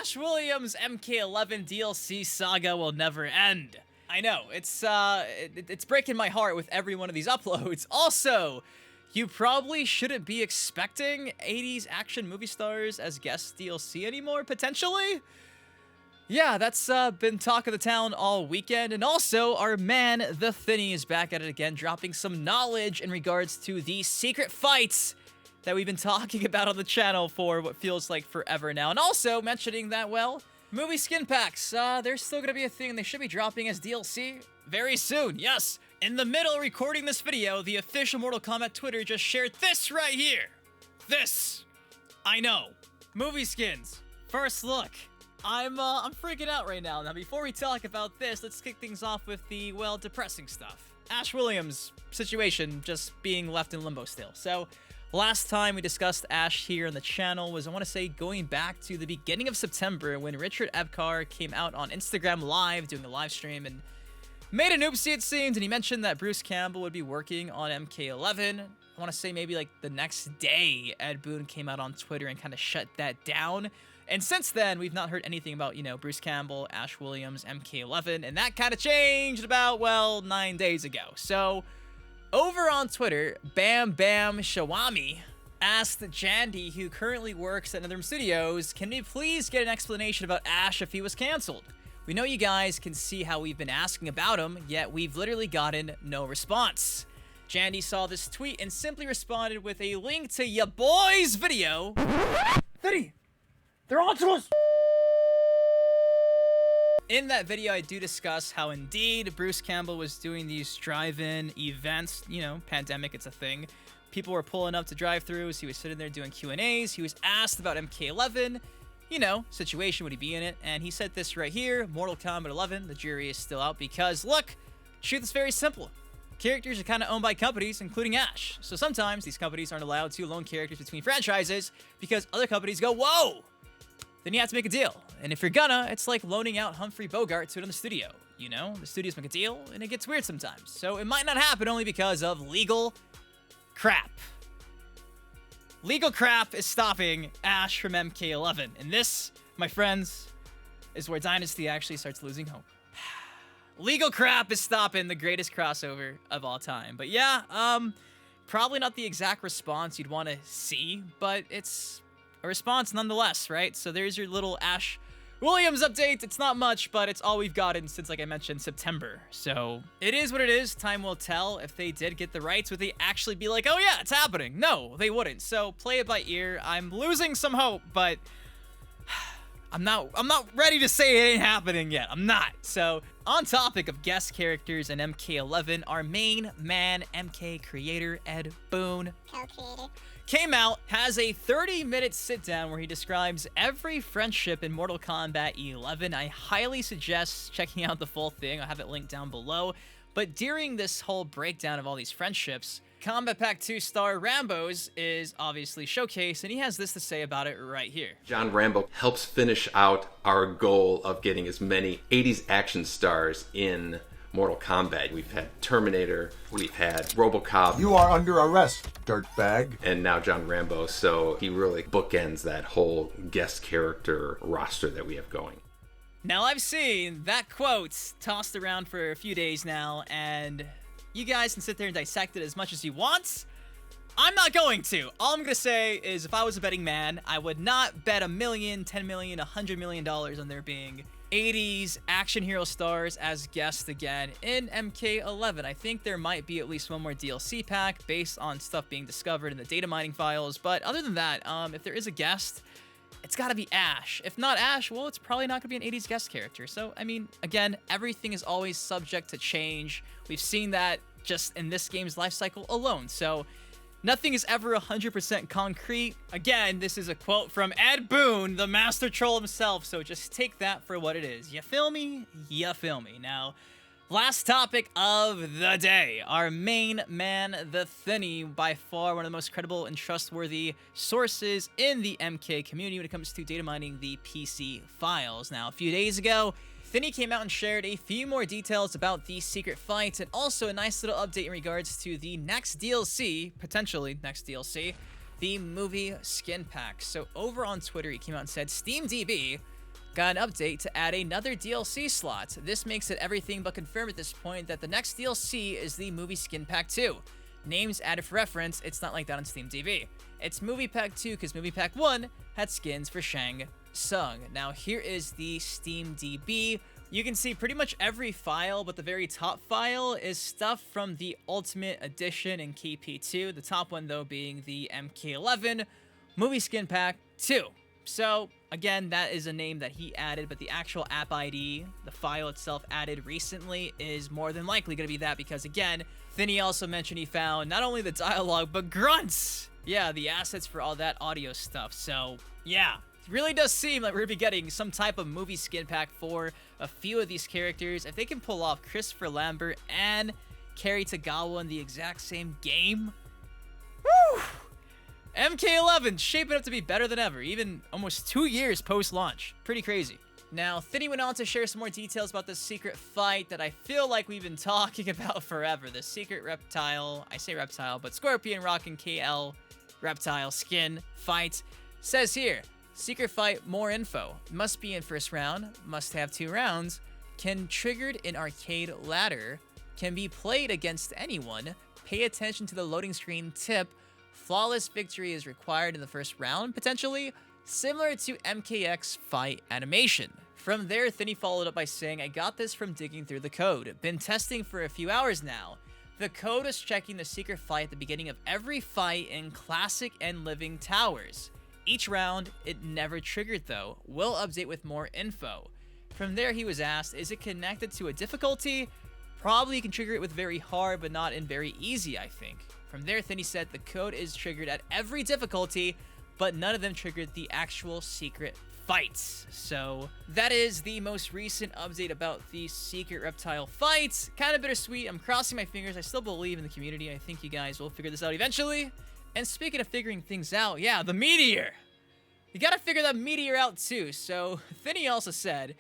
Ash Williams' MK11 DLC saga will never end. I know, it's breaking my heart with every one of these uploads. Also, you probably shouldn't be expecting 80s action movie stars as guest DLC anymore, potentially? Yeah, that's been talk of the town all weekend, and also our man, TheThiny, is back at it again, dropping some knowledge in regards to the secret fights that we've been talking about on the channel for what feels like forever now, and also mentioning that, well, movie skin packs, they're still gonna be a thing, and they should be dropping as DLC very soon, yes! In the middle of recording this video, the official Mortal Kombat Twitter just shared this right here! This! I know. Movie skins. First look. I'm freaking out right now. Now, before we talk about this, let's kick things off with the, well, depressing stuff. Ash Williams' situation just being left in limbo still. So, last time we discussed Ash here on the channel was, I want to say, going back to the beginning of September when Richard Epcar came out on Instagram Live doing a live stream and made an oopsie, it seemed, and he mentioned that Bruce Campbell would be working on MK11. I want to say maybe like the next day, Ed Boon came out on Twitter and kind of shut that down. And since then, we've not heard anything about, you know, Bruce Campbell, Ash Williams, MK11, and that kind of changed about, well, 9 days ago. So, over on Twitter, Bam Bam Shawami asked Jandy, who currently works at NetherRealm Studios, can we please get an explanation about Ash if he was canceled? We know you guys can see how we've been asking about him, yet we've literally gotten no response. Jandy saw this tweet and simply responded with a link to ya boy's video. Thiny! They're on to us! In that video, I do discuss how indeed Bruce Campbell was doing these drive-in events. You know, pandemic, it's a thing. People were pulling up to drive-thrus. He was sitting there doing Q&As. He was asked about MK11. You know, situation, would he be in it? And he said this right here, Mortal Kombat 11, the jury is still out because, look, truth is very simple. Characters are kind of owned by companies, including Ash. So sometimes these companies aren't allowed to loan characters between franchises because other companies go, whoa! Then you have to make a deal. And if you're gonna, it's like loaning out Humphrey Bogart to another studio. You know, the studios make a deal, and it gets weird sometimes. So it might not happen only because of legal crap. Legal crap is stopping Ash from MK11. And this, my friends, is where Dynasty actually starts losing hope. Legal crap is stopping the greatest crossover of all time. But yeah, probably not the exact response you'd want to see, but it's a response nonetheless, right? So there's your little Ash Williams update. It's not much, but it's all we've gotten since, like I mentioned, September. So it is what it is. Time will tell. If they did get the rights, would they actually be like, oh yeah, it's happening? No, they wouldn't. So play it by ear. I'm losing some hope, but I'm not ready to say it ain't happening yet. I'm not. So on topic of guest characters in MK11, our main man, MK creator Ed Boon, Co-creator, came out, has a 30-minute sit-down where he describes every friendship in Mortal Kombat 11. I highly suggest checking out the full thing. I'll have it linked down below. But during this whole breakdown of all these friendships, Combat Pack 2 star Rambo's is obviously showcased, and he has this to say about it right here. John Rambo helps finish out our goal of getting as many 80s action stars in Mortal Kombat. We've had Terminator, we've had RoboCop. You are under arrest, dirtbag. And now John Rambo, so he really bookends that whole guest character roster that we have going. Now, I've seen that quote tossed around for a few days now, and you guys can sit there and dissect it as much as you want. I'm not going to. All I'm going to say is if I was a betting man, I would not bet $1 million, $10 million, $100 million on there being 80s action hero stars as guests again in MK11. I think there might be at least one more DLC pack based on stuff being discovered in the data mining files, but other than that, if there is a guest, it's gotta be Ash. If not Ash, well, it's probably not gonna be an 80s guest character. So, I mean, again, everything is always subject to change. We've seen that just in this game's life cycle alone, so nothing is ever 100% concrete. Again, this is a quote from Ed Boon, the master troll himself, so just take that for what it is. You feel me? You feel me. Now, last topic of the day. Our main man, TheThiny, by far one of the most credible and trustworthy sources in the MK community when it comes to data mining the PC files. Now, a few days ago, Thiny came out and shared a few more details about the secret fight and also a nice little update in regards to the next DLC, potentially next DLC, the movie skin pack. So over on Twitter, he came out and said, SteamDB got an update to add another DLC slot. This makes it everything but confirmed at this point that the next DLC is the Movie Skin Pack 2. Names added for reference, it's not like that on Steam TV. It's Movie Pack 2 because Movie Pack 1 had skins for Shang Tsung. Now here is the Steam DB. You can see pretty much every file, but the very top file is stuff from the Ultimate Edition in KP2, the top one though being the MK11 Movie Skin Pack 2. So, again, that is a name that he added, but the actual app ID, the file itself added recently, is more than likely going to be that because, again, TheThiny also mentioned he found not only the dialogue, but grunts! Yeah, the assets for all that audio stuff, so, yeah. It really does seem like we're going to be getting some type of movie skin pack for a few of these characters. If they can pull off Christopher Lambert and Kerry Tagawa in the exact same game, woo! MK11 shaping up to be better than ever, even almost 2 years post-launch. Pretty crazy. Now, TheThiny went on to share some more details about this secret fight that I feel like we've been talking about forever. The secret reptile, I say reptile, but Scorpion rocking KL reptile skin fight. Says here, secret fight, more info. Must be in first round, must have 2 rounds, can triggered in arcade ladder, can be played against anyone, pay attention to the loading screen tip, flawless victory is required in the first round, potentially, similar to MKX fight animation. From there, TheThiny followed up by saying, I got this from digging through the code. Been testing for a few hours now. The code is checking the secret fight at the beginning of every fight in Classic and Living Towers. Each round, it never triggered though. Will update with more info. From there, he was asked, is it connected to a difficulty? Probably you can trigger it with very hard, but not in very easy, I think. From there, TheThiny said the code is triggered at every difficulty, but none of them triggered the actual secret fights. So that is the most recent update about the secret reptile fights. Kind of bittersweet. I'm crossing my fingers. I still believe in the community. I think you guys will figure this out eventually. And speaking of figuring things out, yeah, the meteor. You gotta figure that meteor out too. So TheThiny also said,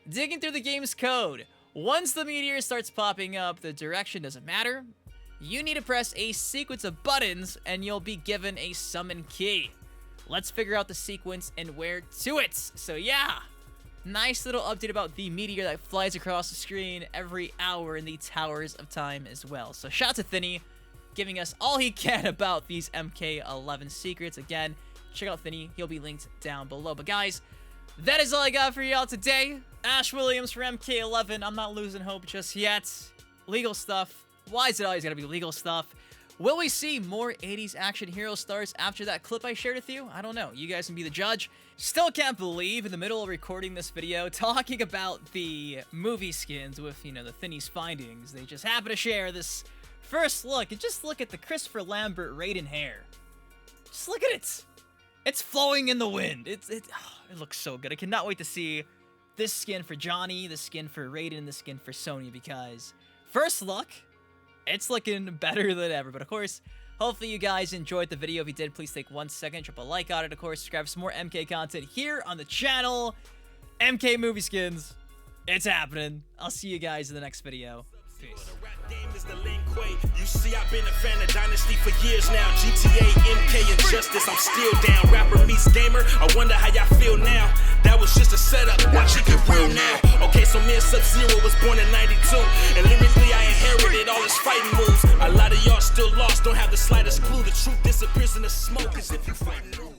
digging through the game's code. Once the meteor starts popping up, the direction doesn't matter. You need to press a sequence of buttons and you'll be given a summon key. Let's figure out the sequence and where to it. So yeah, nice little update about the meteor that flies across the screen every hour in the Towers of Time as well. So shout out to TheThiny, giving us all he can about these MK11 secrets. Again, check out TheThiny, he'll be linked down below. But guys, that is all I got for y'all today. Ash Williams for MK11, I'm not losing hope just yet. Legal stuff. Why is it always gotta be legal stuff? Will we see more 80s action hero stars after that clip I shared with you? I don't know. You guys can be the judge. Still can't believe in the middle of recording this video, talking about the movie skins with, you know, the TheThiny's findings. They just happen to share this first look. And just look at the Christopher Lambert Raiden hair. Just look at it. It's flowing in the wind. It looks so good. I cannot wait to see this skin for Johnny, the skin for Raiden, and the skin for Sonya, because first look, it's looking better than ever. But of course, hopefully you guys enjoyed the video. If you did, please take 1 second, drop a like on it. Of course, subscribe for some more MK content here on the channel. MK movie skins, it's happening. I'll see you guys in the next video. Peace. You see, I've been a fan of Dynasty for years now. GTA, MK, and Justice, I'm still down. Rapper meets gamer, I wonder how y'all feel now. That was just a setup, watch it get real now. Okay, so me and Sub-Zero was born in 92, and lyrically I inherited all his fighting moves. A lot of y'all still lost, don't have the slightest clue. The truth disappears in the smoke as if you fighting.